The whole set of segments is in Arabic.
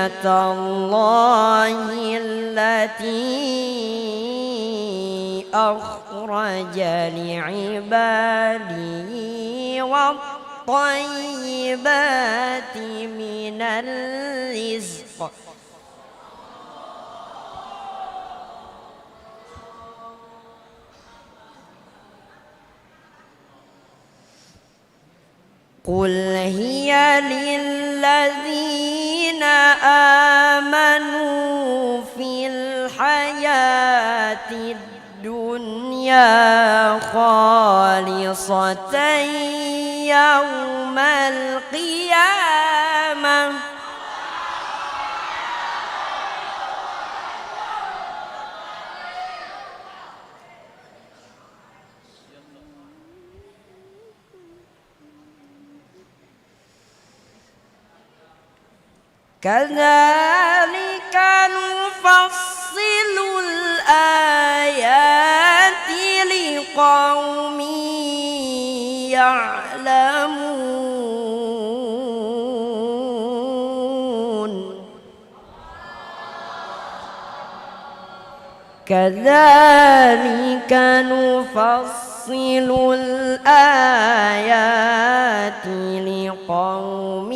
سنة الله التي أخرج لعباده والطيبات من الرزق قل هي للذين آمنوا في الحياة الدنيا خالصة يوم القيامة كذلك نفصل الآيات لقوم يعلمون كذلك نفصل الآيات لقوم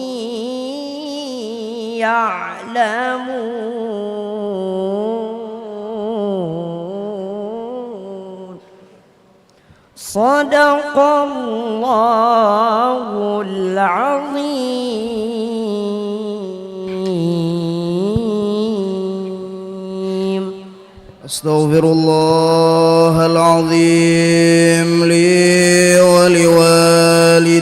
يعلمون صدق الله العظيم. أستغفر الله العظيم لي ولوالدي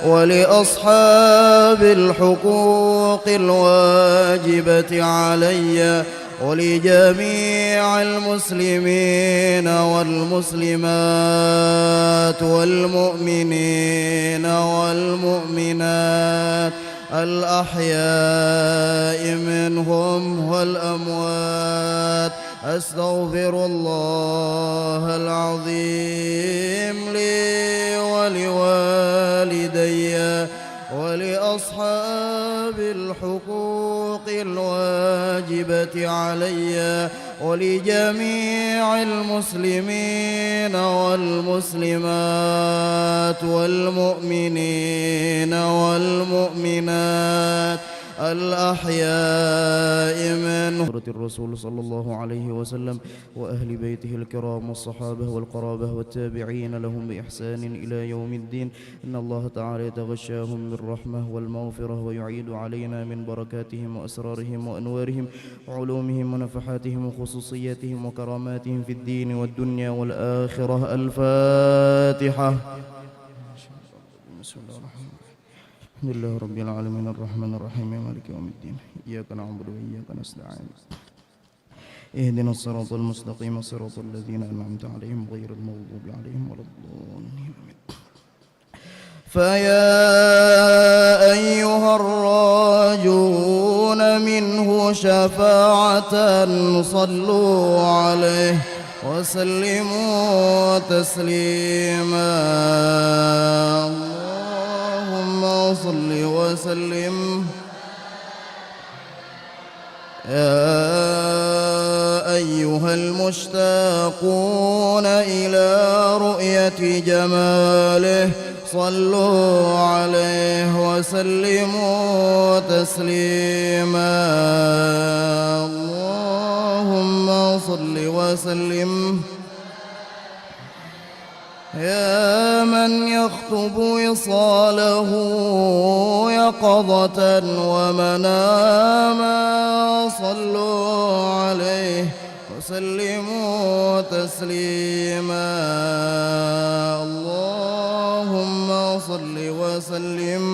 ولأصحاب الحقوق الواجبة علي ولجميع المسلمين والمسلمات والمؤمنين والمؤمنات الأحياء منهم والأموات. أستغفر الله العظيم لي ولوالدي ولأصحاب الحقوق الواجبة علي ولجميع المسلمين والمسلمات والمؤمنين والمؤمنات الأحياء منهم الرسول صلى الله عليه وسلم وأهل بيته الكرام والصحابة والقرابة والتابعين لهم بإحسان إلى يوم الدين. إن الله تعالى يتغشاهم بالرحمة والمغفرة ويعيد علينا من بركاتهم وأسرارهم وأنوارهم وعلومهم ونفحاتهم وخصوصياتهم وكراماتهم في الدين والدنيا والآخرة. الفاتحة. بسم الله الرحمن الرحيم. الحمد لله رب العالمين الرحمن الرحيم مالك يوم الدين إياك نعبد وإياك نستعين اهدنا الصراط المستقيم صراط الذين أنعمت عليهم غير المغضوب عليهم ولا الضالين. فيا أيها الراجون منه شفاعة صلوا عليه وسلموا تسليما. صل وسلم يا أيها المشتاقون إلى رؤية جماله صلوا عليه وسلموا تسليما. اللهم صل وسلم يا من يخطب وصاله يقظة ومناما صلوا عليه وسلموا تسليما. اللهم صل وسلم.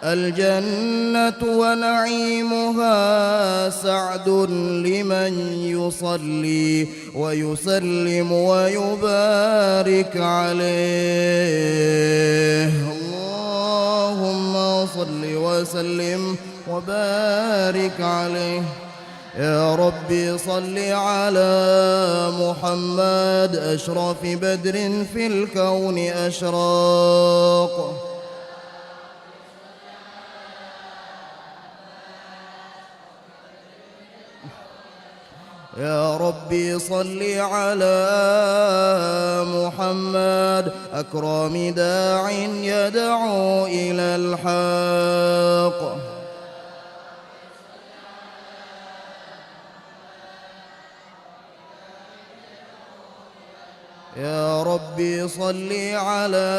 الجنة ونعيمها سعد لمن يصلي ويسلم ويبارك عليه. اللهم صل وسلم وبارك عليه. يا ربي صل على محمد أشرف بدر في الكون أشراق يا ربي صل على محمد أكرم داع يدعو إلى الحق. يا ربي صل على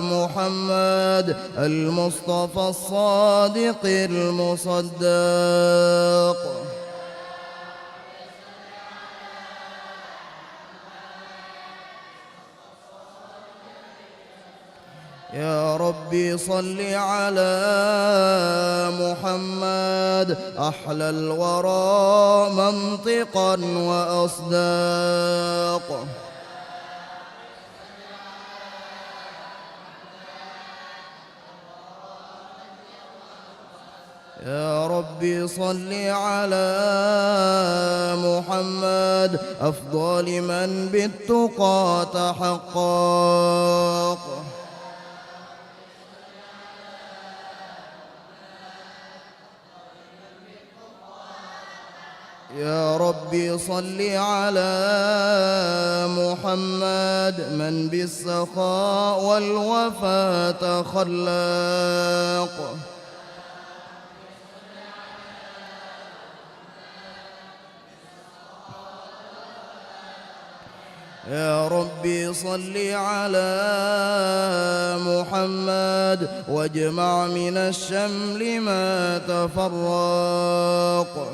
محمد المصطفى الصادق المصدق. يا ربي صل على محمد أحلى الورى منطقا وأصداق. يا ربي صل على محمد أفضل من بالتقى تحقق. يا ربي صل على محمد من بالسخاء والوفا تخلق. يا ربي صل على محمد واجمع من الشمل ما تفرق.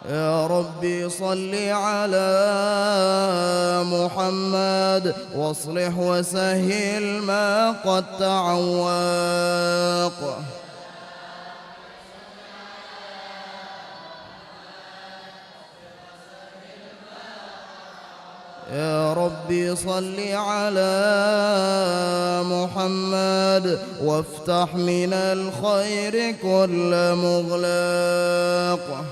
يا ربي صل على محمد واصلح وسهل ما قد تعوق. يا ربي صل على محمد وافتح من الخير كل مغلق.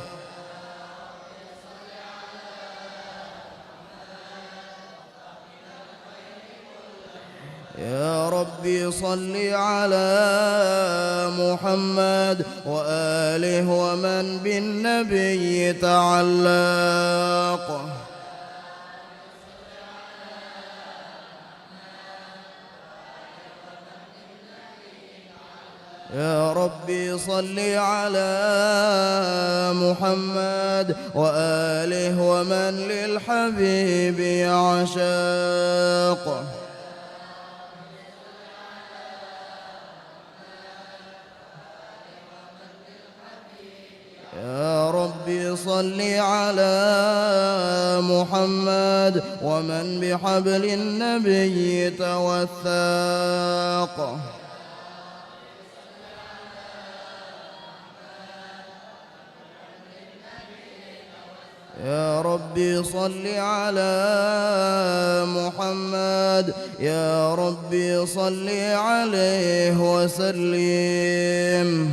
يا ربي صل على محمد وآله ومن بالنبي تعلق. يا ربي صل على محمد وآله ومن للحبيب يعشاق. يا ربي صل على محمد ومن بحبل النبي توثاق. يا ربي صل على محمد يا ربي صل عليه وسلم.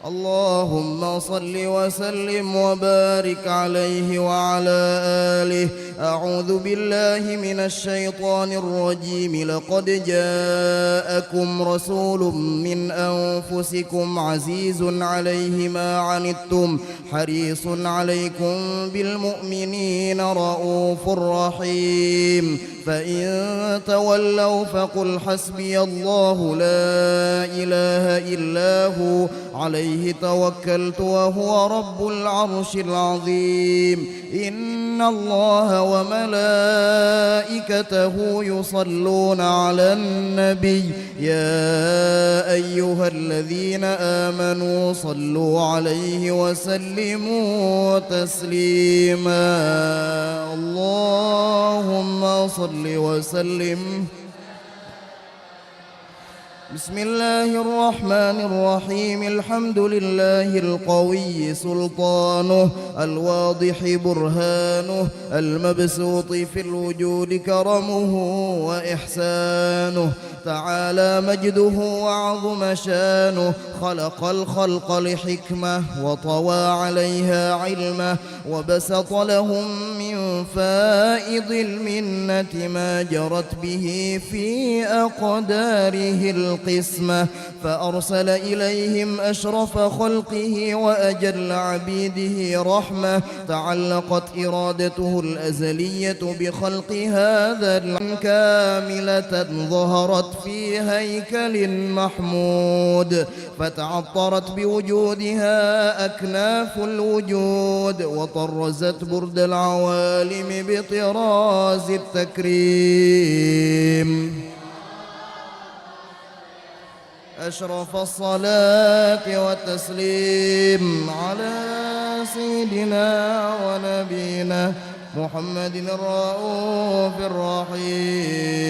اللهم صل وسلم وبارك عليه وعلى آله. أعوذ بالله من الشيطان الرجيم. لقد جاءكم رسول من أنفسكم عزيز عليه ما عنتم حريص عليكم بالمؤمنين رؤوف رحيم. فإن تولوا فقل حسبي الله لا إله إلا هو عليه توكلت وهو رب العرش العظيم. إن الله وملائكته يصلون على النبي يا أيها الذين آمنوا صلوا عليه وسلموا تسليما. اللهم صل وسلم بسم الله الرحمن الرحيم الحمد لله القوي سلطانه الواضح برهانه المبسوط في الوجود كرمه وإحسانه تعالى مجده وعظم شانه خلق الخلق لحكمة وطوى عليها علمه وبسط لهم من فائض المنة ما جرت به في أقداره القسمة فأرسل إليهم أشرف خلقه وأجل عبيده رحمة تعلقت إرادته الأزلية بخلق هذا كاملة ظهرت في هيكل محمود فتعطرت بوجودها أكناف الوجود وطرزت برد العوالم بطراز التكريم أشرف الصلاة والتسليم على سيدنا ونبينا محمد الرؤوف الرحيم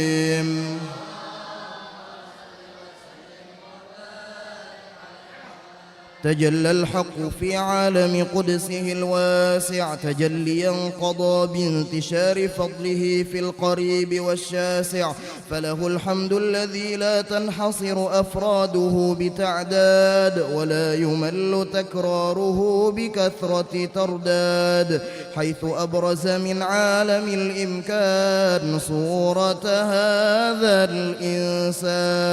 تجلى الحق في عالم قدسه الواسع تجليا قضى بانتشار فضله في القريب والشاسع فله الحمد الذي لا تنحصر أفراده بتعداد ولا يمل تكراره بكثرة ترداد حيث أبرز من عالم الإمكان صورة هذا الإنسان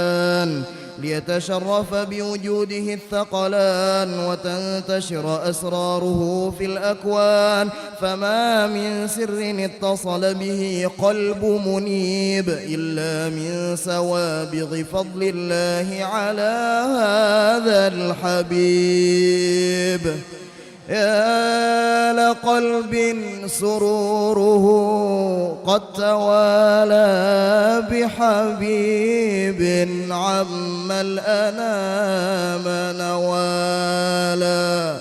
ليتشرف بوجوده الثقلان وتنتشر أسراره في الأكوان فما من سر اتصل به قلب منيب إلا من سوابغ فضل الله على هذا الحبيب يا لقلب سروره قد توالى بحبيب عم الأنام نوالا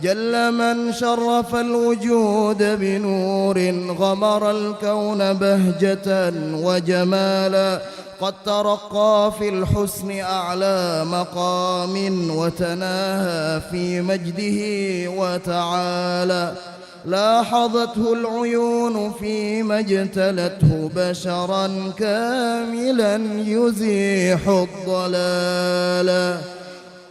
جل من شرف الوجود بنور غمر الكون بهجة وجمالا قد ترقى في الحسن أعلى مقام وتناهى في مجده وتعالى لاحظته العيون فيما اجتلته بشرا كاملا يزيح الضلال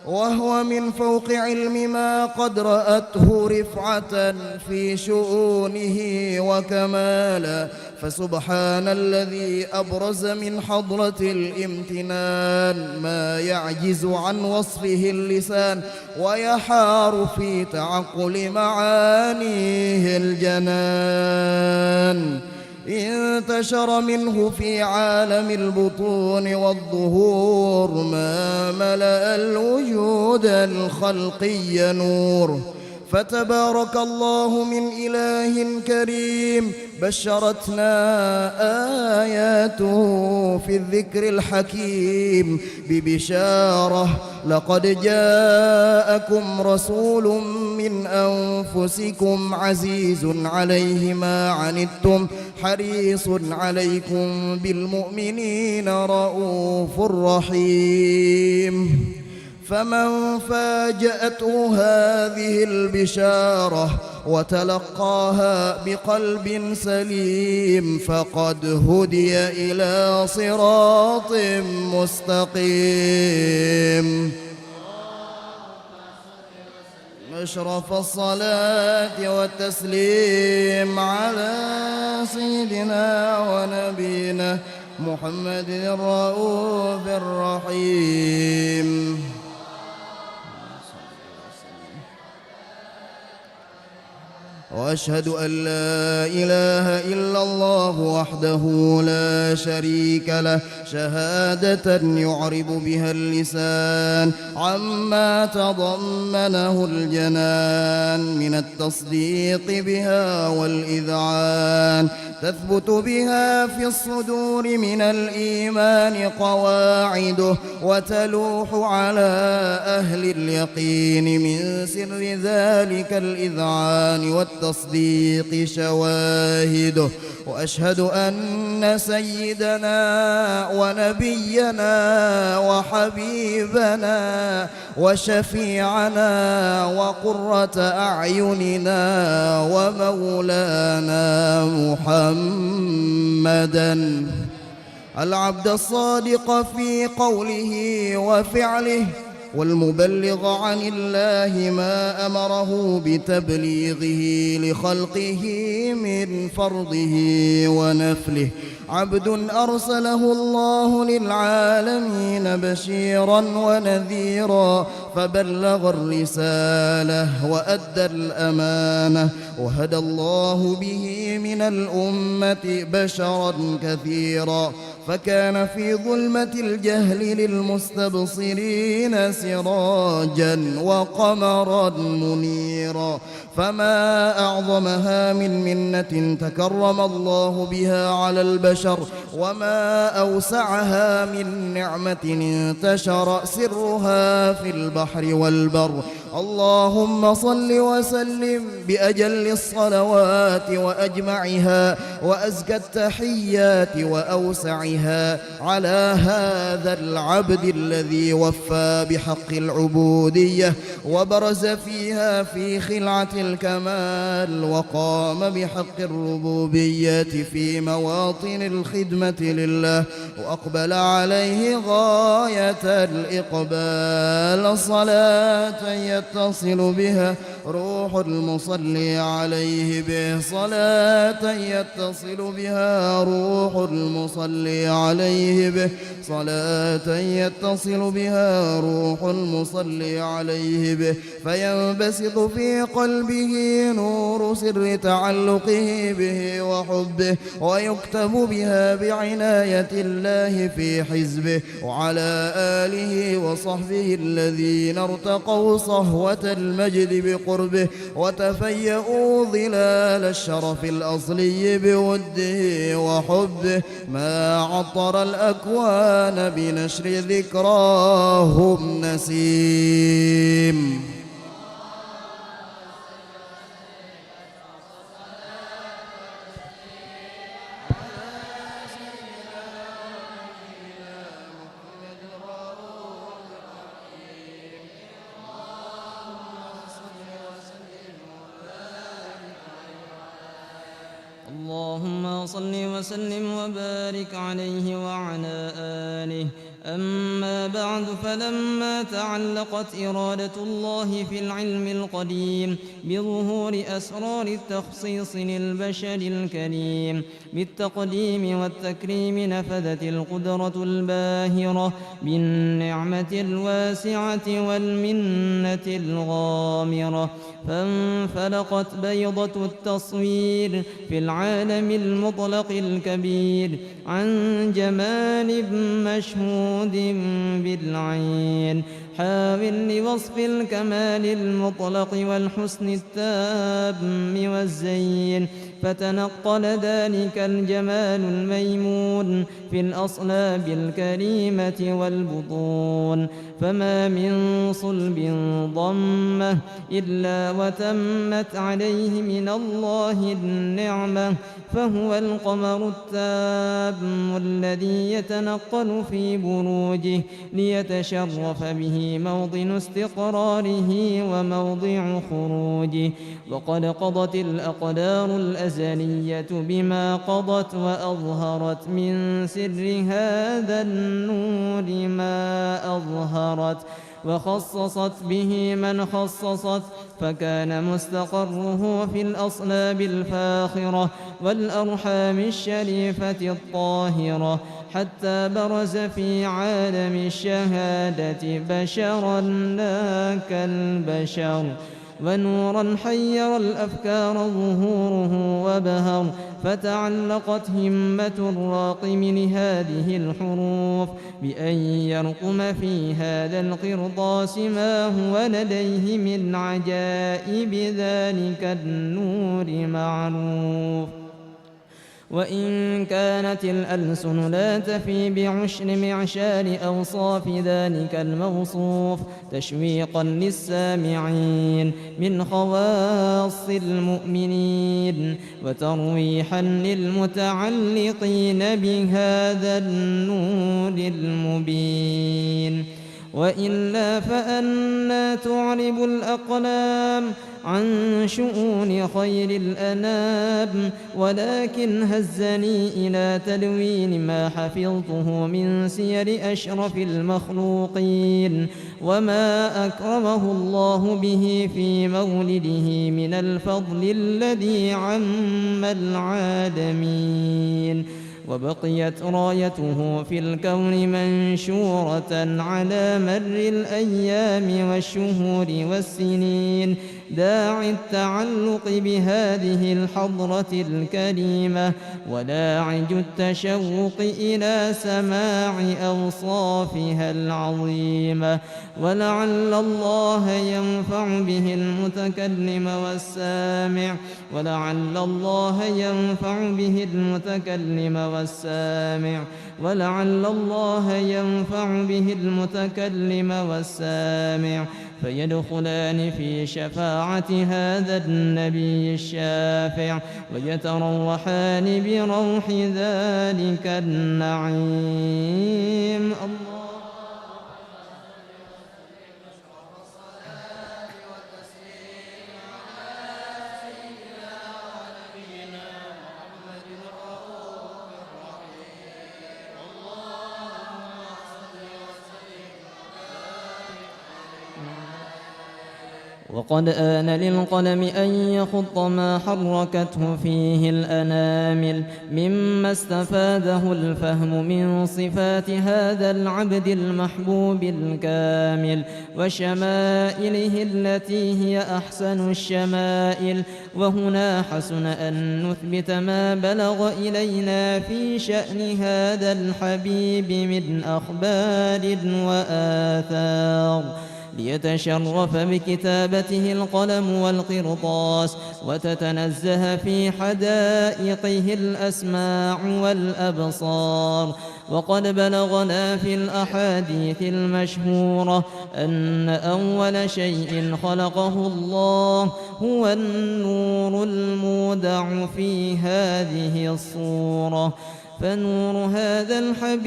وهو من فوق علم ما قد رأته رفعة في شؤونه وكمالا فسبحان الذي أبرز من حضرة الامتنان ما يعجز عن وصفه اللسان ويحار في تعقل معانيه الجنان انتشر منه في عالم البطون والظهور ما ملأ الوجود الخلقي نور فتبارك الله من إله كريم بشرتنا آياته في الذكر الحكيم ببشارة لقد جاءكم رسول من أنفسكم عزيز عليه ما عنتم حريص عليكم بالمؤمنين رؤوف رحيم فمن فاجأته هذه البشارة وتلقاها بقلب سليم فقد هدي إلى صراط مستقيم أشرف الصلاة والتسليم على سيدنا ونبينا محمد الرؤوف الرحيم وأشهد أن لا إله إلا الله وحده لا شريك له شهادة يعرب بها اللسان عما تضمنه الجنان من التصديق بها والإذعان تثبت بها في الصدور من الإيمان قواعده وتلوح على أهل اليقين من سر ذلك الإذعان والتصديق والتصديق شواهده، وأشهد أن سيدنا ونبينا وحبيبنا وشفيعنا وقرة أعيننا ومولانا محمدًا العبد الصادق في قوله وفعله، والمبلغ عن الله ما أمره بتبليغه لخلقه من فرضه ونفله، عبد أرسله الله للعالمين بشيرا ونذيرا فبلغ الرسالة وأدى الأمانة، وهدى الله به من الأمة بشرا كثيرا، فكان في ظلمة الجهل للمستبصرين سراجا وقمرا منيرا، فما أعظمها من منة تكرم الله بها على البشر، وما أوسعها من نعمة انتشر سرها في البحر والبر. اللهم صل وسلم بأجل الصلوات وأجمعها وأزكى التحيات وأوسعها على هذا العبد الذي وفى بحق العبودية وبرز فيها في خلعة الكمال، وقام بحق الربوبية في مواطن الخدمة لله، وأقبل عليه غاية الإقبال، صلاة يتصل بها روح المصلي عليه به، صلاة يتصل بها روح المصلي عليه به، صلاة يتصل بها روح المصلي عليه به، فينبسط في قلبه نور سر تعلقه به وحبه، ويكتب بها بعناية الله في حزبه، وعلى آله وصحبه الذين ارتقوا صهوة المجد بقربه وتفيأوا ظلال الشرف الأصلي بوده وحبه، ما عطر الأكوان بنشر ذكراهم نسيم. اللهم صل وسلم وبارك عليه وعلى آله. أما بعد، فلما تعلقت إرادة الله في العلم القديم بظهور أسرار التخصيص للبشر الكريم بالتقديم والتكريم، نفذت القدرة الباهرة بالنعمة الواسعة والمنة الغامرة، فانفلقت بيضة التصوير في العالم المطلق الكبير عن جمال مشهود بالعين، حاول لوصف الكمال المطلق والحسن التام والزين، فتنقل ذلك الجمال الميمون في الأصلاب الكريمة والبطون، فما من صلب ضمه إلا وتمت عليه من الله النعمة، فهو القمر التام الذي يتنقل في بروجه ليتشرف به موطن استقراره وموضع خروجه. وقد قضت الأقدار الأزلية بما قضت، وأظهرت من سر هذا النور ما أظهرت، وخصصت به من خصصت، فكان مستقره في الأصلاب الفاخرة والأرحام الشريفة الطاهرة، حتى برز في عالم الشهادة بشرا لا كالبشر، ونورا حير الأفكار ظهوره وبهر، فتعلقت همة الراقم لهذه الحروف بأن يرقم في هذا القرطاس ما هو لديه من عجائب ذلك النور معروف. وإن كانت الألسن لا تفي بعشر معشار أوصاف ذلك الموصوف تشويقا للسامعين من خواص المؤمنين وترويحا للمتعلقين بهذا النور المبين. وإلا فأنى تعرب الأقلام عن شؤون خير الأنام، ولكن هزني إلى تلوين ما حفظته من سير أشرف المخلوقين وما أكرمه الله به في مولده من الفضل الذي عم العالمين. وبقيت رايته في الكون منشورة على مر الأيام والشهور والسنين، داعي التعلق بهذه الحضرة الكريمة ولاعج التشوق إلى سماع أوصافها العظيمة. ولعل الله ينفع به المتكلم والسامع، ولعل الله ينفع به المتكلم والسامع، ولعل الله ينفع به المتكلم والسامع، فيدخلان في شفاعة هذا النبي الشافع ويتروحان بروح ذلك النعيم. وقد آن للقلم أن يخط ما حركته فيه الأنامل مما استفاده الفهم من صفات هذا العبد المحبوب الكامل وشمائله التي هي أحسن الشمائل. وهنا حسن أن نثبت ما بلغ إلينا في شأن هذا الحبيب من أخبار وآثار، ليتشرف بكتابته القلم والقرطاس وتتنزه في حدائقه الأسماع والأبصار. وقد بلغنا في الأحاديث المشهورة أن أول شيء خلقه الله هو النور المودع في هذه الصورة. فنور هذا الحبيب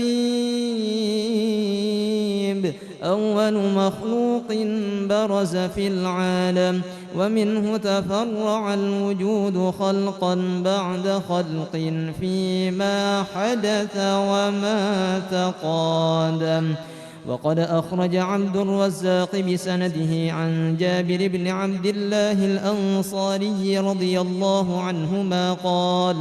أول مخلوق برز في العالم، ومنه تفرع الوجود خلقا بعد خلق فيما حدث وما تقادم. وقد أخرج عبد الرزاق بسنده عن جابر بن عبد الله الأنصاري رضي الله عنهما قال: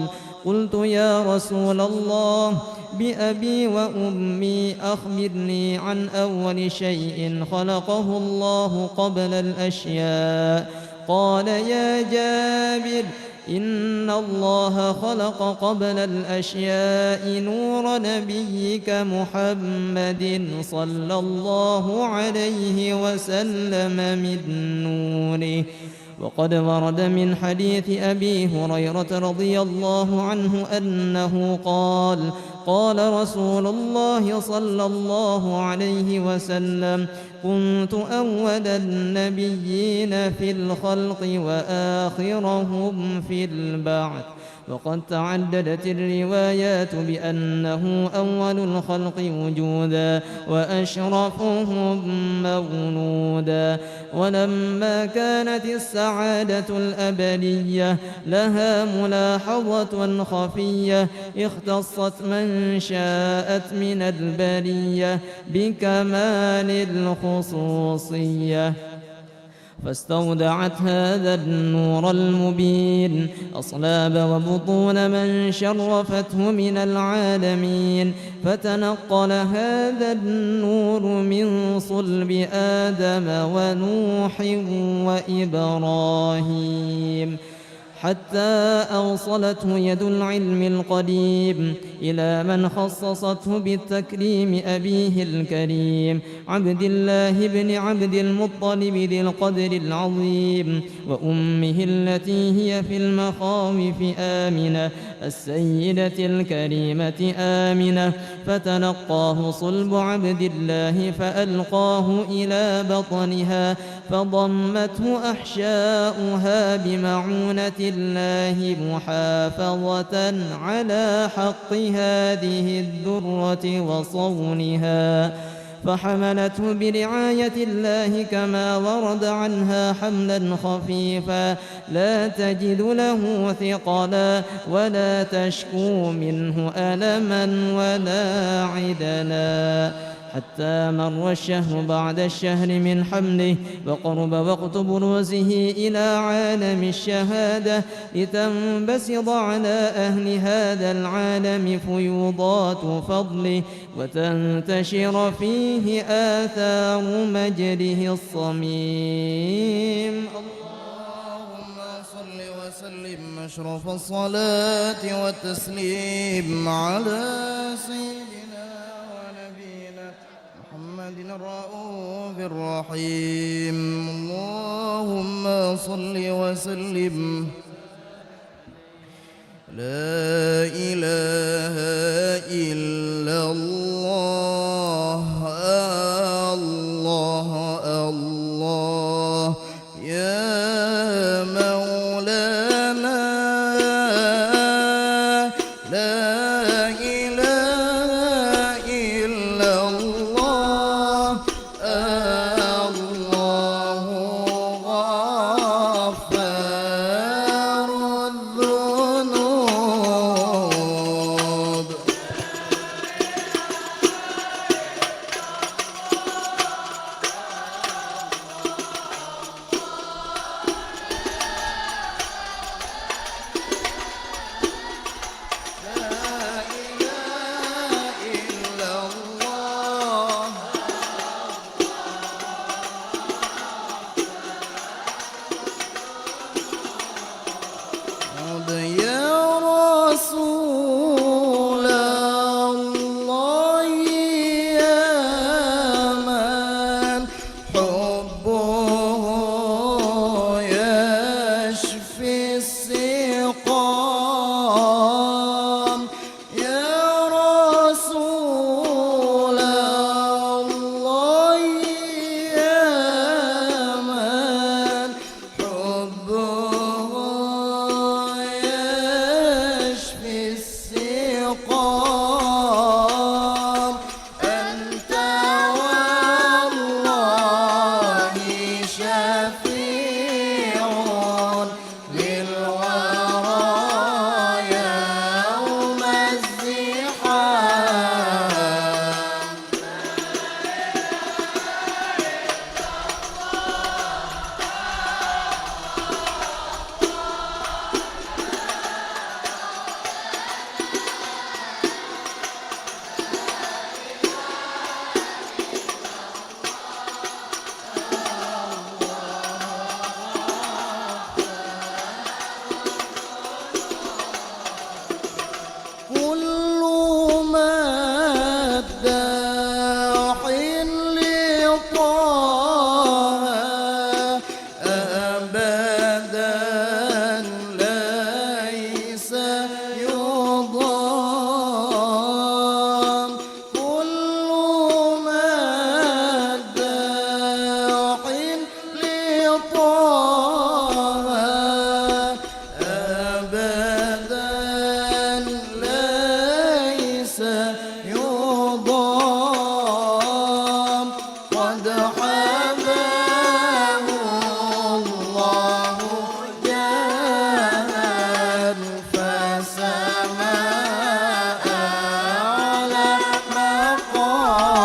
قلت يا رسول الله بأبي وأمي أخبرني عن أول شيء خلقه الله قبل الأشياء. قال: يا جابر إن الله خلق قبل الأشياء نور نبيك محمد صلى الله عليه وسلم من نوره. وقد ورد من حديث أبي هريرة رضي الله عنه أنه قال: قال رسول الله صلى الله عليه وسلم: كنت أول النبيين في الخلق وآخرهم في البعث. وقد تعددت الروايات بأنه أول الخلق وجودا وأشرفهم مولودا. ولما كانت السعادة الأبدية لها ملاحظة خفية اختصت من شاءت من البرية بكمال الخصوصية، فاستودعت هذا النور المبين أصلاب وبطون من شرفته من العالمين، فتنقل هذا النور من صلب آدم ونوح وإبراهيم حتى أوصلته يد العلم القديم إلى من خصصته بالتكريم أبيه الكريم عبد الله بن عبد المطلب ذي القدر العظيم، وأمه التي هي في المخاوف آمنة السيدة الكريمة آمنة، فتلقاه صلب عبد الله فألقاه إلى بطنها، فضمته أحشاؤها بمعونة الله محافظة على حق هذه الذرة وصونها، فحملته برعاية الله كما ورد عنها حملا خفيفا لا تجد له ثقلا ولا تشكو منه ألما ولا عدلا، حتى مر الشهر بعد الشهر من حمله وقرب وقت بروزه إلى عالم الشهادة، لتنبسط على أهل هذا العالم فيوضات فضله وتنتشر فيه آثار مجده الصميم. اللهم صل وسلم أشرف الصلاة والتسليم على سيدنا ونبينا محمد الرؤوف الرحيم. اللهم صل وسلم. لا إله إلا الله الله الله يا مولانا، لا إله إلا الله الله غفار الذنوب. يا رسول الله يا من حبه يشفي السقام، يا رسول الله يا من حبه يشفي السقام، أنت والله شفيع للورى يوم الزحام. كل مداح لطه أبدا ليس يضام، كل مداح لطه أبدا ليس يضام، قد حباه الله جاها فسماء على مقام.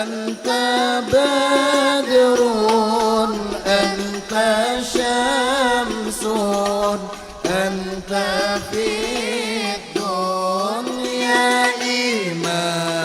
أنت بدر أنت شمس أنت في الدنيا إمام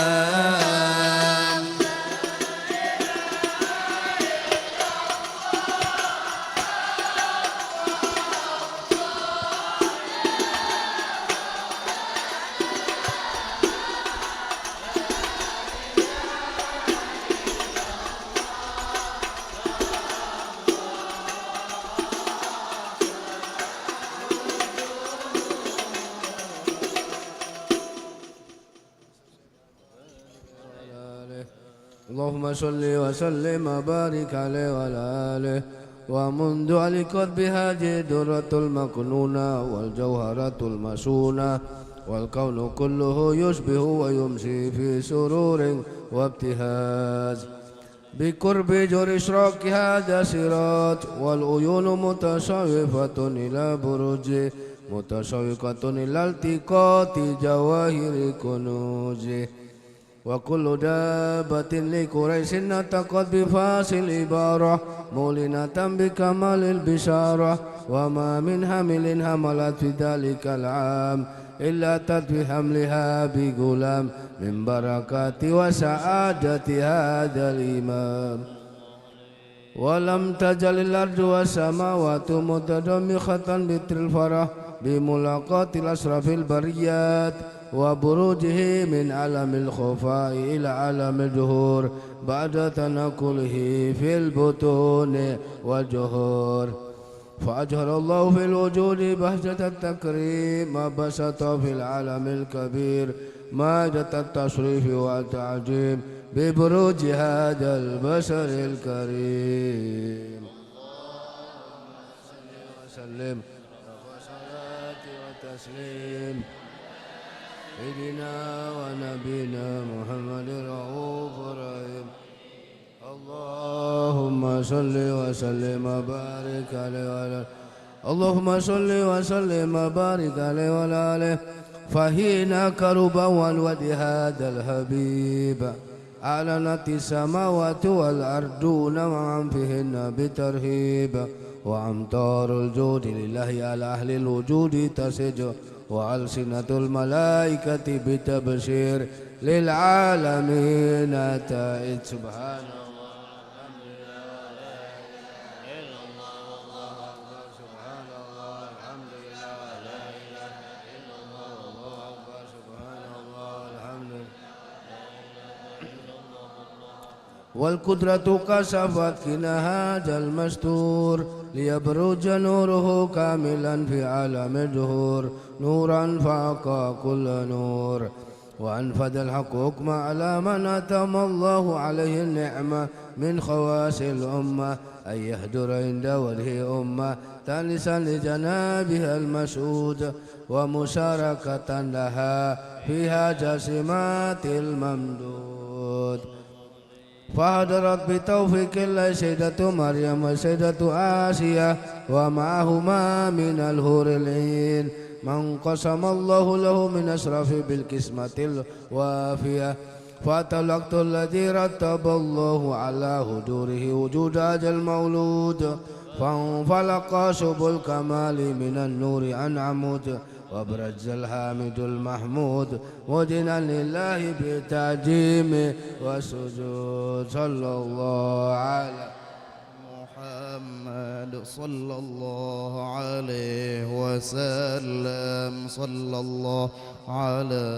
اللهم صل وسلم وبارك عليه وعلى آله ومنذ علقت بهذه الدرة المكنونة والجوهرة المسونة والكون كله يشبه ويمشي في سرور وابتهاج بقرب جور إشراق هذا صراط والعيون متشوفة إلى برج متشوقة إلى التقاط جواهر كنوزه وكل دابة لقريش نطقت بفاصل العبارة مولنة بكمال البشارة وما من حمل حملت في ذلك العام إلا أتت بحملها بغلام من بركات وسعادة هذا الإمام ولم تزل الأرض والسماوات متضمخة بتر الفرح بملاقاة الأشرف البريات وبروجه من عالم الخفاء إلى عالم الجهور بعد تنقله في البطون والجهور فأجهر الله في الوجود بهجة التكريم وبسط في العالم الكبير مادة التشريف والتعجيم ببروج هذا البشر الكريم اللهم صل وسلم وصلاة وتسليم سيدنا ونبينا محمد رؤوف رحيم اللهم صل وسلم وبارك عليه وعلى اللهم صل وسلم وبارك عليه وعلى آله فهينا كربا والود هذا الحبيب أعلنت السماوات والأرضون ومن فيهن بترهيب وأمطار الجود لله على أهل الوجود تسج وألسنة الملائكة بتبشير للعالمين تائت سبحان الله الحمد لله لا إله إلا الله والله أكبر سبحان الله الحمد لله لا إله إلا الله والله أكبر سبحان الله الحمد لله والقدرة كشفت كنا هذا المستور ليبرج نوره كاملا في عالم الجهور نورا فاق كل نور وأنفذ الحق حكم على من أتم الله عليه النعمة من خواص الأمة أن يهدر عند وجه أمة تالسا لجنابها المشهود ومشاركة لها فيها جسمات الممدود فحضرت بتوفيق الله سيدة مريم وسيدة آسيا ومعهما من الحور العين من قسم الله له من أشرف بالقسمة الوافية فتلقت الذي رتب الله على هدوره وجود هذا المولود فانفلق سبل الكمال من النور عن عمود وبرز الحامد المحمود ودنا لله بالتعجيم والسجود صلى الله على محمد صلى الله عليه وسلم صلى الله على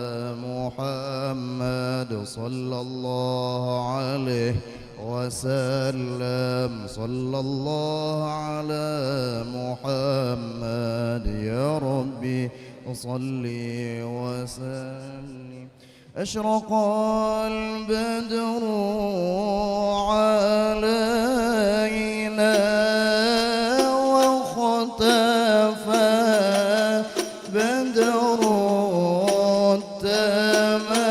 محمد صلى الله عليه وسلم صلى الله على محمد يا ربي صلي وسلم أشرق البدر علينا واختفى بدر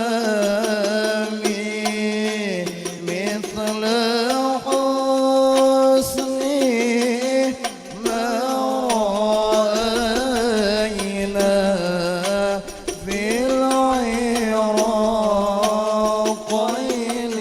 التمام مثل حسنه ما رأينا في العراقين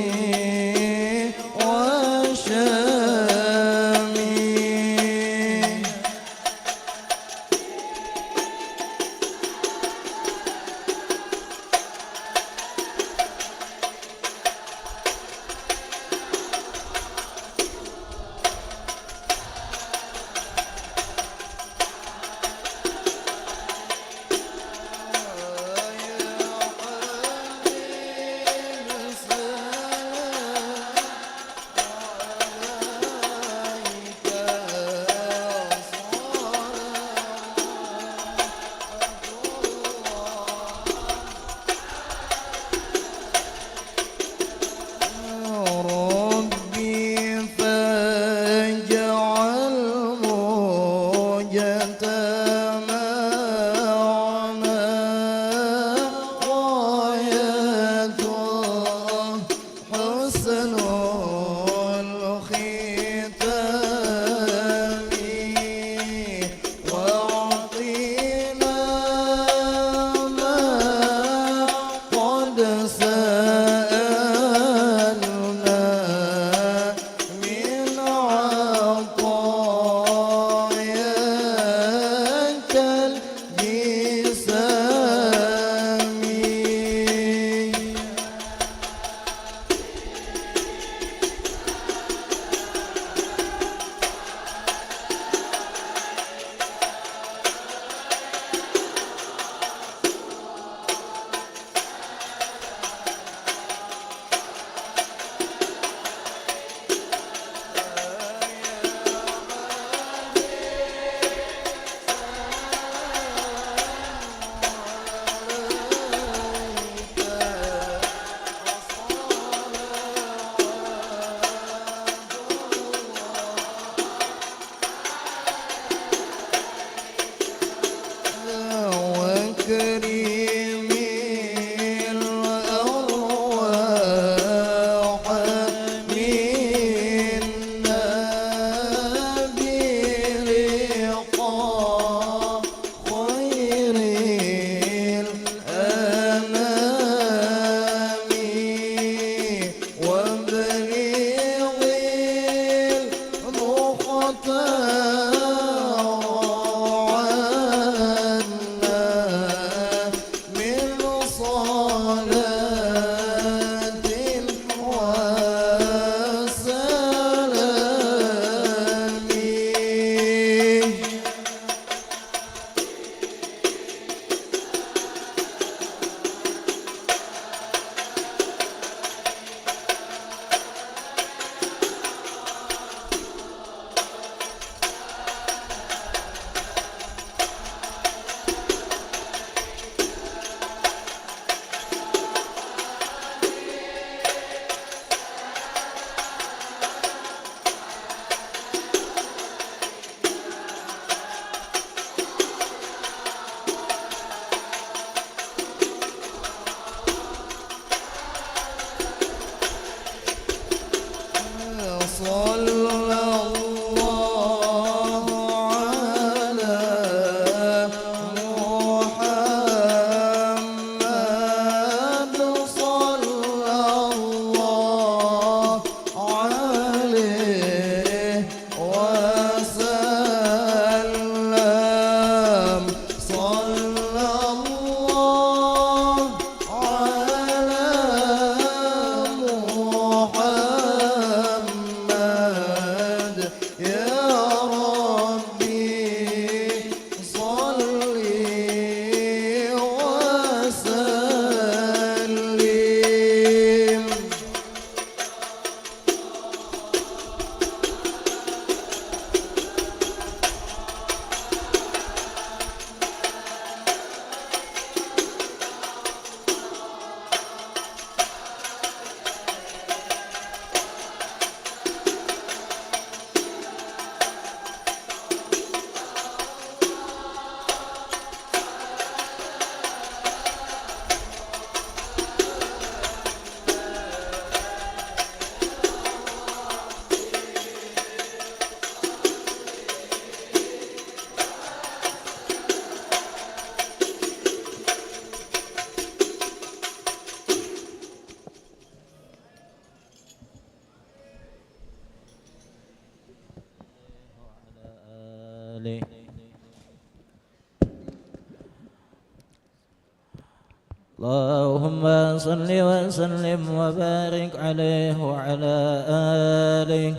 اللهم صل وسلم وبارك عليه وعلى آله.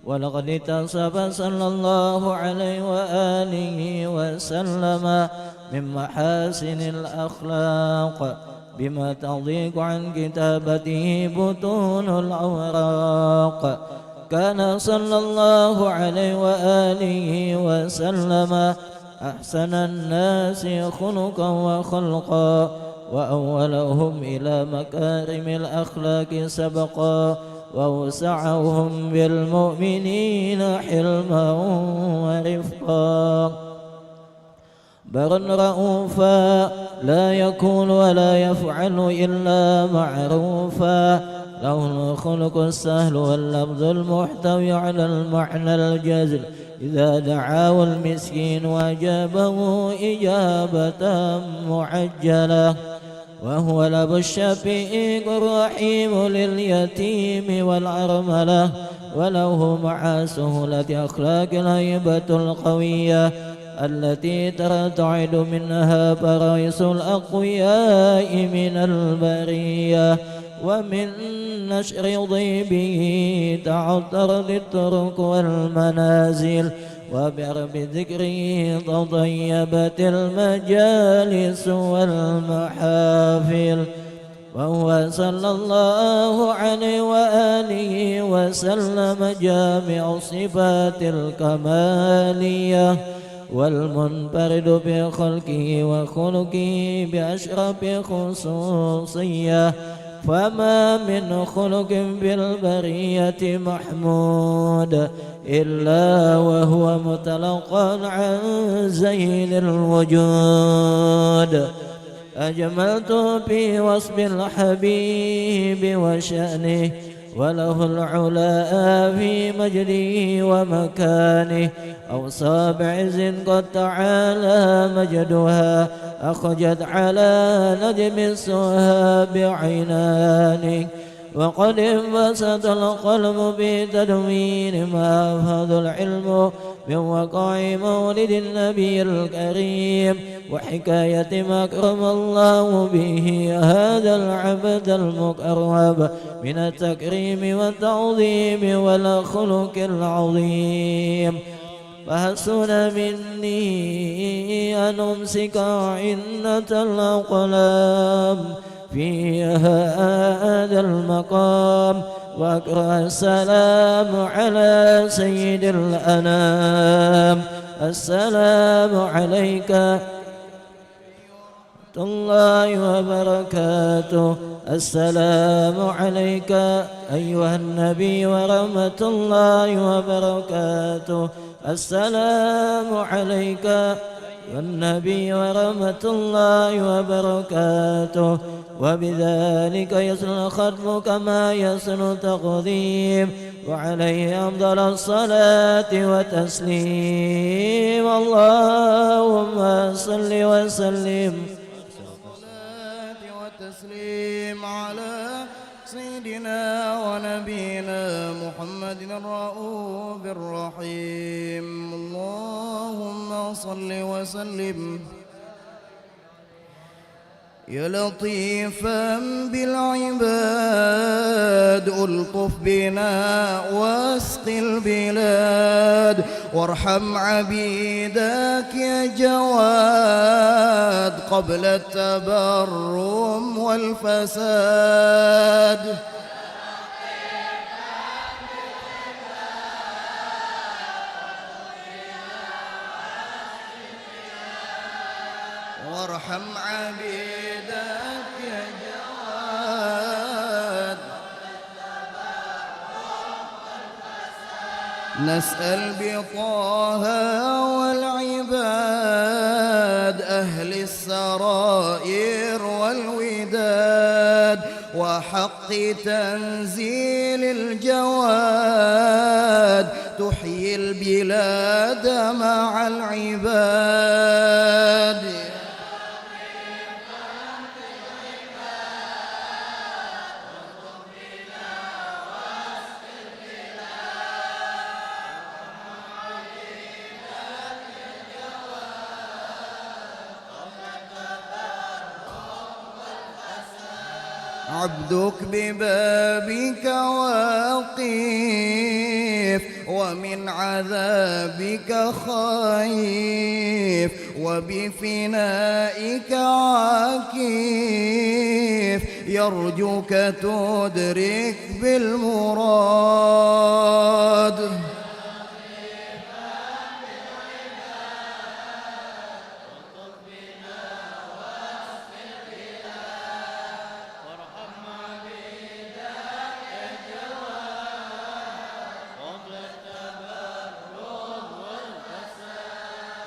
ولقد اتصف صلى الله عليه وآله وسلم من محاسن الأخلاق بما تضيق عن كتابته بطون الأوراق. كان صلى الله عليه وآله وسلم أحسن الناس خلقا وخلقا وأولهم إلى مكارم الأخلاق سبقا وأوسعهم بالمؤمنين حلما ورفقا. برا رؤوفا لا يكون ولا يفعل إلا معروفا. له الخلق السهل واللفظ المحتوي على المعنى الجزل. إذا دعاه المسكين وأجابه إجابة معجلة. وهو الأب الشفيق الرحيم لليتيم والأرملة. وله مع سهولة أخلاق الهيبة القوية التي ترتعد منها فرائس الأقوياء من البرية. ومن نشر ضيبه تعطرت الطرق والمنازل. وبرب ذكره تطيبت المجالس والمحافل. وهو صلى الله عليه وآله وسلم جامع صفات الكمالية والمنفرد بخلقه وخلقه بأشرف خصوصية. فما من خلق بالبرية محمود إلا وهو متلقى عن زين الوجود. أجملت في وصف الحبيب وشأنه وله العلا في مجده ومكانه. أوصى بعز قد تعالى مجدها أخجت على ندم السهى بعينانه. وقد انبسط القلب بتدوين ما أفاد العلم من وقع مولد النبي الكريم وحكاية ما أكرم الله به هذا العبد المقرب من التكريم والتعظيم والخلق العظيم. فحسن مني أن أمسك عنة الأقلام في هذا المقام وأقرأ السلام على سيد الأنام. السلام عليك ورحمة الله وبركاته. السلام عليك أيها النبي ورحمة الله وبركاته. السلام عليك والنبي ورحمة الله وبركاته. وبذلك يصل الختم كما يصل التقديم، وعليه أفضل الصلاة وتسليم. اللهم صل وسلم والتسليم على سيدنا ونبينا محمد الرؤوف الرحيم. اللهم صل وسلم يا لطيفا بالعباد ألطف بنا واسق البلاد، وارحم عبيدك يا جواد قبل التبرم والفساد. وارحم عبيدك يا جواد. نسأل بطه والعباد أهل السرائر والوداد، وحق تنزيل الجواد تحيي البلاد مع العباد. عبدك ببابك واقف، ومن عذابك خايف، وبفنائك عاكف، يرجوك تدرك بالمراد.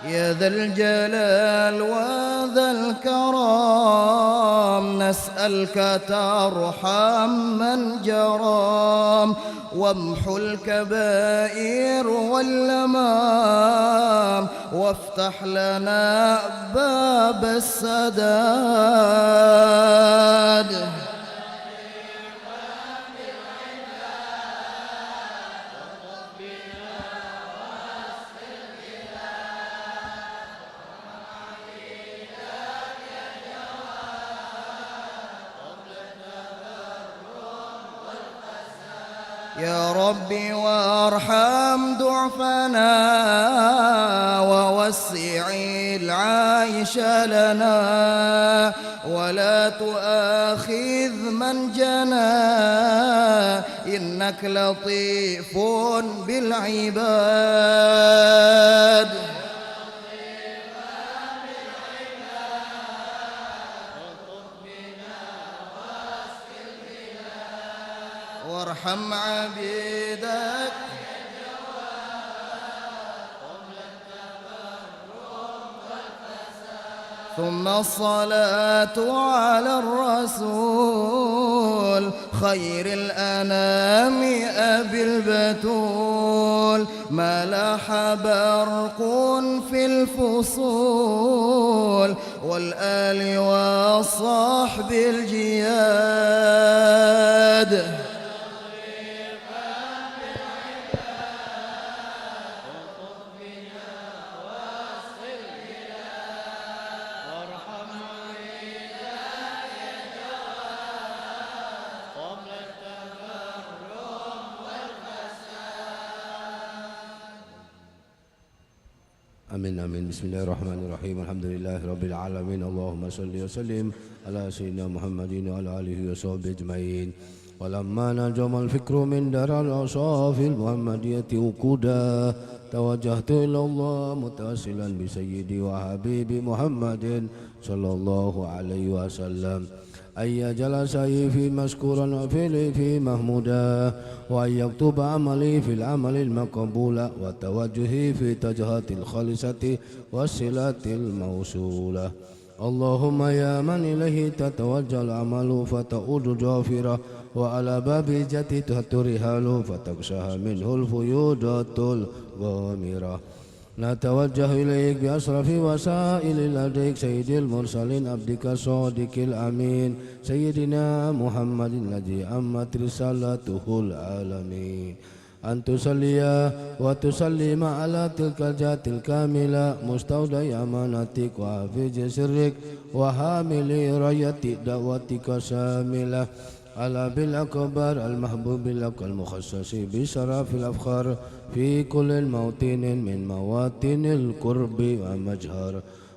يا ذا الجلال وذا الكرام، نسألك ترحم من جرام، وامحو الكبائر واللمام، وافتح لنا باب السداد. يا ربي وارحم ضعفنا، ووسع العيش لنا، ولا تؤاخذ من جنى، إنك لطيف بالعباد. وارحم عبيدك ثم الصلاة على الرسول خير الأنام أبي البتول، ما لاح برق في الفصول، والآل والصحب الجياد. Amin amin. Bismillahirrahmanirrahim. Alhamdulillahirabbil alamin. Allahumma shalli wa sallim ala sayyidina Muhammadin wa ala alihi wa sahbihi ajmain. Walamma najama al-fikru min daral asafil muhammadiyati uquda, tawajjahtu ila Allah mutawassilan bi sayyidi wa habibi Muhammadin sallallahu alaihi wasallam. أن يجعل سعي في مشكورا وفعلي في محمودا وأن يكتب عملي في العمل المقبول وتوجهي في تجهات الخالصة والصلة الموصولة. اللهم يا من إليه تتوجه الأعمال فتؤود جافرة وعلى باب جتي ترهال فتغشاها منه الفيوضات الغامرة. نتوجه إليك بأشرف وسائل لديك سيد المرسلين عبدك الصادق الأمين سيدنا محمد الذي عمت رسالته العالمين أن تصلي وتسلم على تلك الجات الكاملة مستودع أمانتك وحافظ سرك وحامل راية دعوتك شاملة على بالأكبر المحبوب لك المخصص بشرف الأفخار في كل موطن من مواطن القرب ومجهر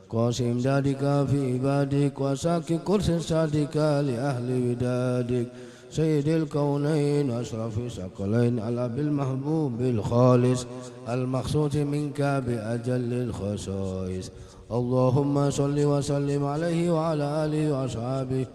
قاسم دادك في عبادك وساكي كرس صادق لأهل ودادك سيد الكونين وأشرف الثقلين على بالمحبوب الخالص المخصوص منك بأجل الخصائص. اللهم صل وسلم عليه وعلى آله وأصحابه.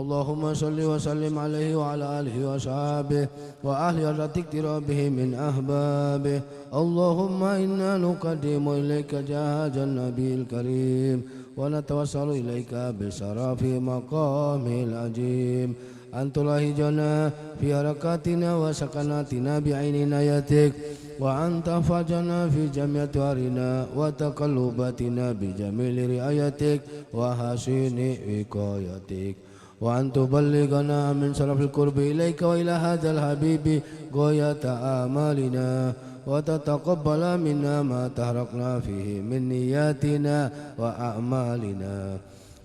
اللهم صل وسلم عليه وعلى آله وصحبه وأهل حضرتك اقترابه من أحبابه. اللهم إنا نقدم إليك جهاز النبي الكريم ونتوسل إليك بشرف مقام العجيم أن تلاهجنا في حركاتنا وسكناتنا بعين عنايتك وأن تحفظنا في جميع أطوارنا وتقلباتنا بجميل رعايتك وحسن وقايتك وأن تبلغنا من شرف القرب إليك وإلى هذا الحبيب غاية آمالنا وتتقبل منا ما تحرقنا فيه من نياتنا وأعمالنا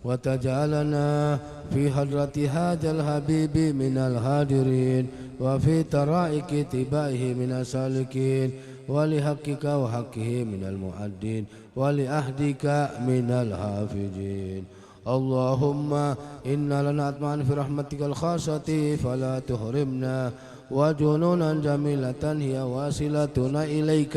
وتجعلنا في حضرة هذا الحبيب من الحاضرين وفي طرائق اتباعه من السالكين ولحقك وحقه من المؤدين ولأهدك من الحافظين. اللهم إنا لنطمع في رحمتك الخاصة فلا تحرمنا وجنونا جميلة هي واصلتنا إليك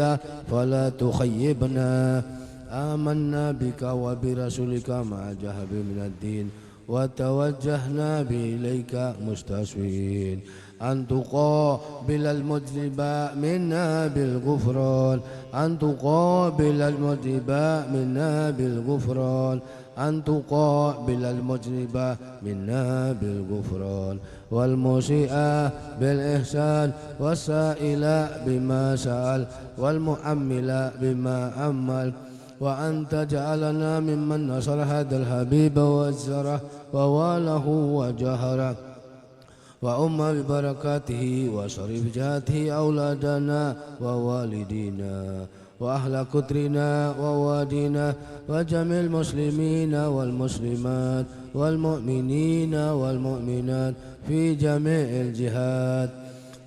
فلا تخيبنا. آمنا بك وبرسولك مع جهب من الدين وتوجهنا إليك مستشفين أن تقابل المذنب منا بالغفران أن تقابل المذنب منا بالغفران أن تقابل المذنب منا بالغفران والمسيء بالإحسان والسائل بما سأل والمؤمل بما أمل وأن تجعلنا ممن نصر هذا الحبيب وزره وواله وجهره وأم ببركاته وشرف جاته أولادنا ووالدينا وأهل كترنا ووادينا وجميع المسلمين والمسلمات والمؤمنين والمؤمنات في جميع الجهات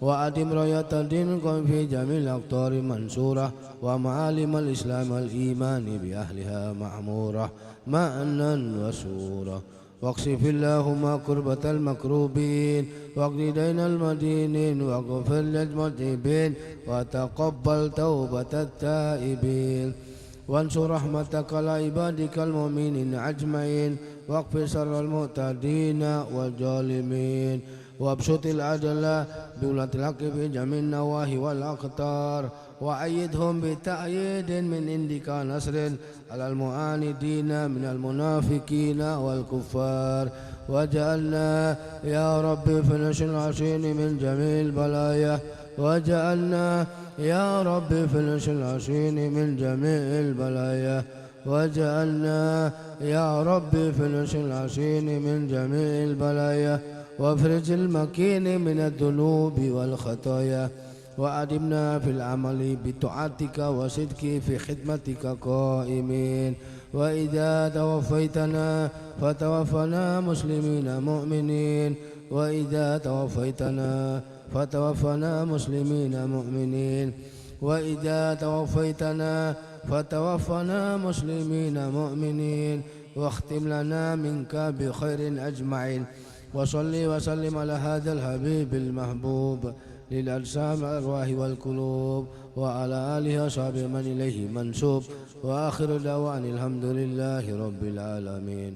وأدم راية دينكم في جميع الأقطار منصورة ومعالم الإسلام والإيمان بأهلها معمورة مأنا وسورة واكشف اللهم كربة المكروبين واقض دين المدينين واغفر للمذنبين وتقبل توبة التائبين وانصر رحمتك على عبادك المؤمنين أجمعين واغفر شر المعتدين والظالمين وابسط العدل بولاة الحق في جميع النواحي والأقطار وأيدهم بتأييد من عندك نصر على المعاندين من المنافقين والكفار وجعلنا يا رب في نشر العشين من جميع البلايا وجعلنا يا رب في نشر العشين من جميع البلايا وجعلنا يا رب في نشر العشين من جميع البلايا وافرج المكين من الذنوب والخطايا وأدمنا في العمل بطاعتك وصدق في خدمتك قائمين وإذا توفيتنا فتوفنا مسلمين مؤمنين وإذا توفيتنا فتوفنا مسلمين مؤمنين وإذا توفيتنا فتوفنا مسلمين مؤمنين واختم لنا منك بخير أجمعين وصلي وسلم على هذا الحبيب المحبوب للأجسام الأرواح والقلوب وعلى آله وصحبه من إليه منسوب وآخر دعوانا الحمد لله رب العالمين.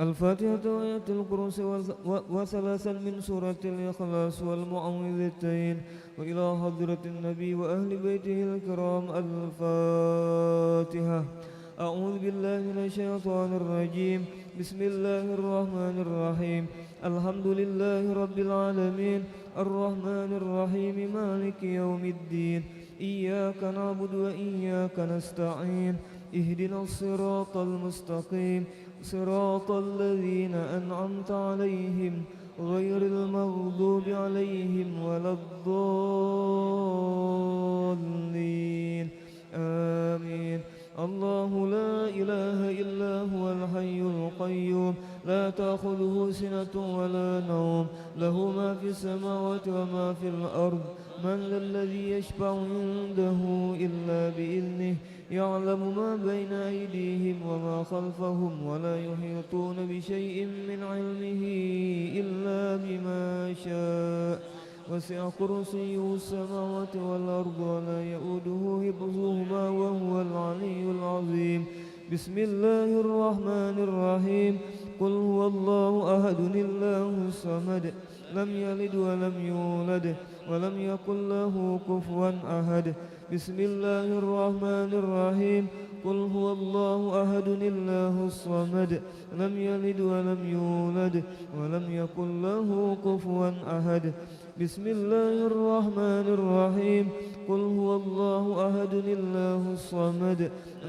الفاتحة وآية الكرسي وثلاثا من سورة الإخلاص والمعوذتين وإلى حضرة النبي وأهل بيته الكرام الفاتحة. أعوذ بالله من الشيطان الرجيم. بسم الله الرحمن الرحيم. الحمد لله رب العالمين الرحمن الرحيم مالك يوم الدين. إياك نعبد وإياك نستعين. اهدنا الصراط المستقيم صراط الذين أنعمت عليهم غير المغضوب عليهم ولا الضالين آمين. الله لا إله إلا هو الحي القيوم لا تأخذه سنة ولا نوم له ما في السماوات وما في الأرض. من ذا الذي يشفع عنده إلا بإذنه يعلم ما بين أيديهم وما خلفهم ولا يحيطون بشيء من علمه إلا بما شاء. وسع كرسيه السماوات والأرض ولا يؤوده حفظهما وهو العلي العظيم. بسم الله الرحمن الرحيم. قل هو الله أحد الله الصمد لم يلد ولم يولد ولم يكن له كفوا أحد. بسم الله الرحمن الرحيم. قل هو الله أحد الله الصمد لم يلد ولم يولد ولم يكن له كفوا أحد. بسم الله الرحمن الرحيم. قل هو الله أحد الله الصمد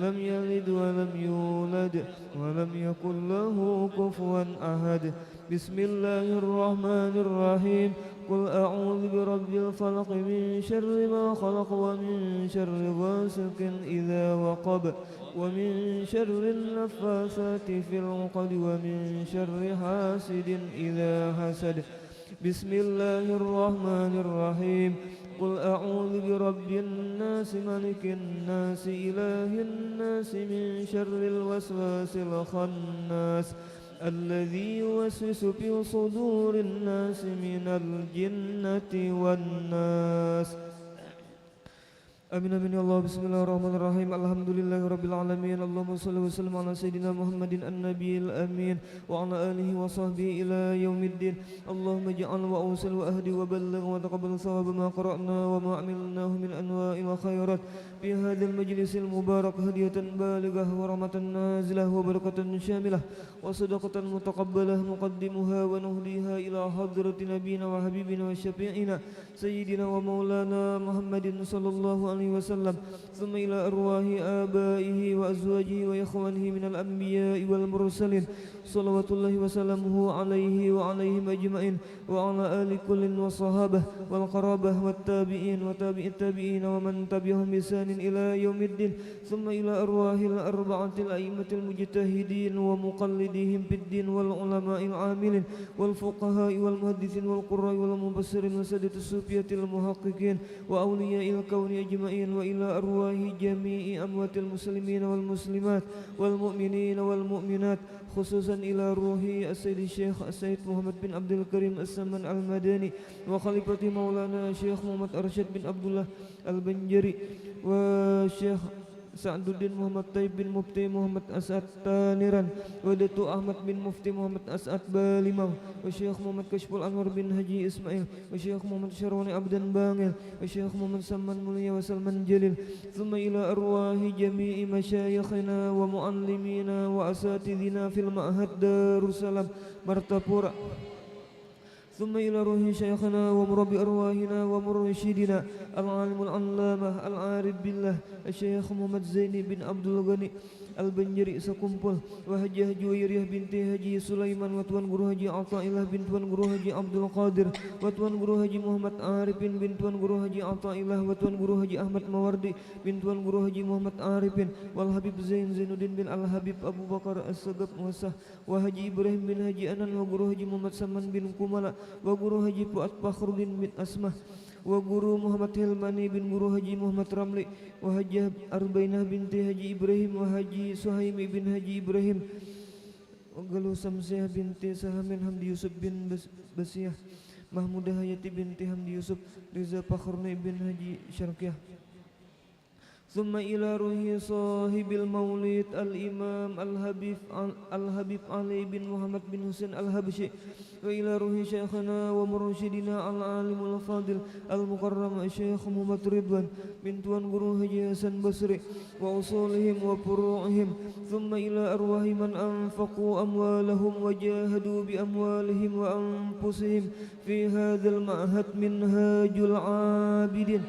لم يلد ولم يولد ولم يكن له كفوا أحد. بسم الله الرحمن الرحيم. قل أعوذ برب الفلق من شر ما خلق ومن شر غاسق إذا وقب ومن شر النفاثات في العقد ومن شر حاسد إذا حسد. بسم الله الرحمن الرحيم. قل أعوذ برب الناس ملك الناس إله الناس من شر الوسواس الخناس الذي يوسوس في صدور الناس من الجنة والناس. آمين آمين يا الله. بسم الله الرحمن الرحيم. الحمد لله رب العالمين. اللهم صل وسلم على سيدنا محمد النبي الأمين وعلى آله وصحبه إلى يوم الدين. اللهم اجعل وأوصل وأهدي وبلغ وتقبل ثواب ما قرأنا وما عملناه من أنواع الخيرات في هذا المجلس المبارك هدية بالغة ورحمة نازلة وبركة شاملة وصدقة متقبلة نقدمها ونهديها إلى حضرة نبينا وحبيبنا وشفيعنا سيدنا ومولانا محمد صلى الله عليه وسلم ثم إلى أرواح آبائه وأزواجه وإخوانه من الأنبياء والمرسلين صلوات الله وسلامه عليه وعليهم أجمعين وعلى آل كل والصحابة والقرابة والتابعين وتابع التابعين ومن تبعهم بإحسان إلى يوم الدين ثم إلى أرواح الأربعة الأئمة المجتهدين ومقلديهم في الدين والعلماء العاملين والفقهاء والمحدثين والقراء والمبصرين وسادة الصوفية المحققين وأولياء الكون أجمعين وإلى أرواح جميع أموات المسلمين والمسلمات والمؤمنين والمؤمنات خصوصا إلى روح السيد الشيخ السيد محمد بن عبد الكريم السمن المدني وخليفة مولانا الشيخ محمد أرشد بن عبد الله البنجري والشيخ سعد الدين محمد طيب بن مفتي محمد أسعد تانيران ودتو أحمد بن مفتي محمد أسعد باليمau والشيخ محمد كشف الأنور بن حجي إسماعيل والشيخ محمد شروني عبدان بانغل والشيخ محمد سلمان مليا وسلمان جليل ثم إلى أرواح جميع مشايخنا ومعلمينا وأساتذنا في المعهد دار السلام مرتapura ثم إلى روح شيخنا ومربي أرواحنا ومرشدنا العالم العلامة العارف بالله الشيخ محمد زيني بن عبد الغني البنجري سekumpul وهجي جويرية بنت هجي سليمان وتوان guru haji Athaillah bin tuan guru haji Abdul Qadir وتوان guru haji Muhammad Arifin bin tuan guru haji Athaillah وتوان guru haji Ahmad Mawardi bin tuan guru haji Muhammad Arifin wal Habib Zainuddin bin Al Habib Abu Bakar As-Sagab Wasah wa haji Ibrahim bin haji Anan wa guru haji Muhammad Saman bin Kumala wa guru haji Fuad Fakhruddin bin Asmah wa guru Muhammad Hilmani bin guru haji Muhammad Ramli wa haji Arbainah binti haji Ibrahim wa haji Suhaimi bin haji Ibrahim wa galuh Samsiah binti Sahamin Hamdi Yusuf bin Basiyah Mahmudah Hayati binti Hamdi Yusuf Riza Fakhruni bin haji Syarqiyah ثم إلى روح صاحب المولد الإمام الحبيب علي بن محمد بن حسين الحبشي وإلى روح شيخنا ومرشدنا العالم الفاضل المكرم الشيخ محمد رضوان بن توان guru Haji Hasan Basri وأصولهم وفروعهم ثم إلى أرواح من أنفقوا أموالهم وجاهدوا بأموالهم وأنفسهم في هذا المعهد منهاج العابدين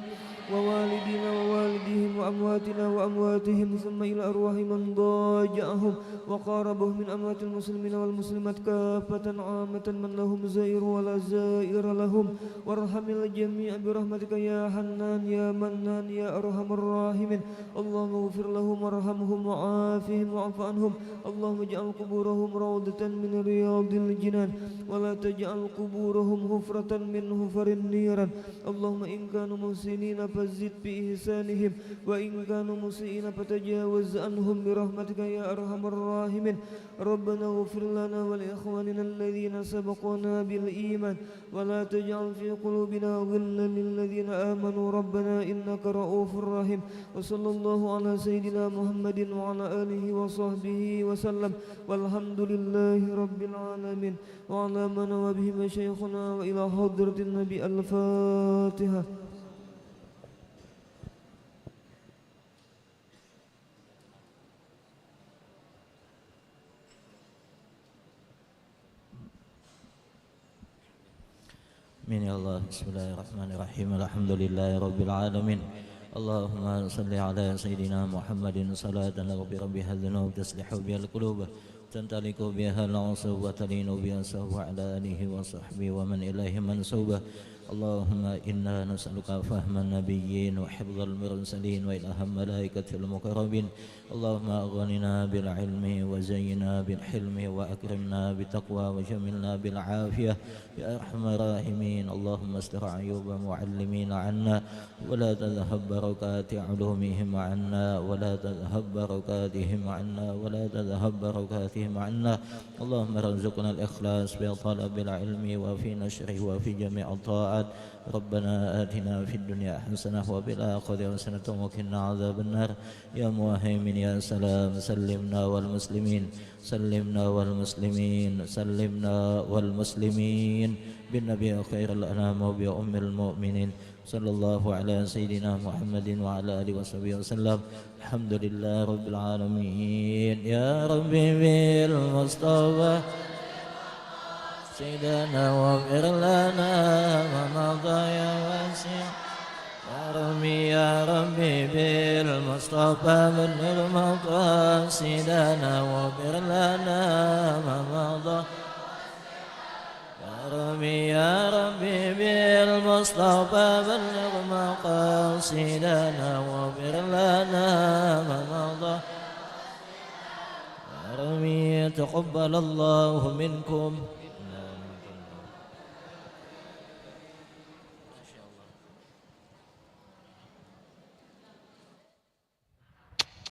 ووالدينا ووالديهم وأمواتنا وأمواتهم ثم إلى أرواح من ضاجعهم وقاربهم من أموات المسلمين والمسلمات كافة عامة من لهم زائر ولا زائر لهم وارحم الجميع برحمتك يا حنان يا منان يا أرحم الراحمين اللهم اغفر لهم وارحمهم وعافهم واعف عنهم اللهم اجعل قبورهم روضة من رياض الجنان ولا تجعل قبورهم حفرة من حفر النيران اللهم إن كانوا محسنين فزد بإحسانهم وإن كانوا مسيئين فتجاوز عنهم برحمتك يا أرحم الراحمين ربنا اغفر لنا ولإخواننا الذين سبقونا بالإيمان ولا تجعل في قلوبنا غلا للذين آمنوا ربنا إنك رؤوف رحيم وصلى الله على سيدنا محمد وعلى آله وصحبه وسلم والحمد لله رب العالمين وعلى من وبهم شيخنا وإلى حضرة النبي الفاتحة. Amin ya Allah. Bismillahirrahmanirrahim. Alhamdulillahi rabbil alamin. Allahumma salli ala sayyidina Muhammadin salatan taghfiru biha dzunub taslihu biha al-qulub tantaliqu biha al-'usub wa talinu biha sahwa ala alihi wa sahbihi wa man ilaihi mansubah. Allahumma inna nas'aluka fahman nabiyyin wa hifdzal mursalin wa ilham malaikatil muqarrabin. Allahumma aghnina bil ilmi wa zayyina bil hilmi wa akrimna bit taqwa wa jamilna bil afiyah ya arhamar rahimin. Allahumma astir ayuba muallimina 'anna wa la tadhhab barakati 'ulumihim 'anna wa la tadhhab barakatihim 'anna wa la tadhhab barakatihim 'anna. Allahumma arzuqna al ikhlas bi talabil ilmi wa fi nashrihi wa fi jami' at-ta'at. ربنا آتنا في الدنيا حسنة وفي الآخرة حسنة وقنا عذاب النار يا مهيمن يا سلام سلمنا والمسلمين سلمنا والمسلمين سلمنا والمسلمين بالنبي خير الأنام وبأم المؤمنين صلى الله على سيدنا محمد وعلى آله وصحبه وسلم. الحمد لله رب العالمين. يا ربي بالمصطفى سيدنا واغفر لنا ما مضى يا واسع يا ربي بالمصطفى بلغ مقاصدنا واغفر لنا ما مضى يا ربي بالمصطفى بلغ مقاصدنا واغفر لنا ما مضى يا ربي تقبل الله منكم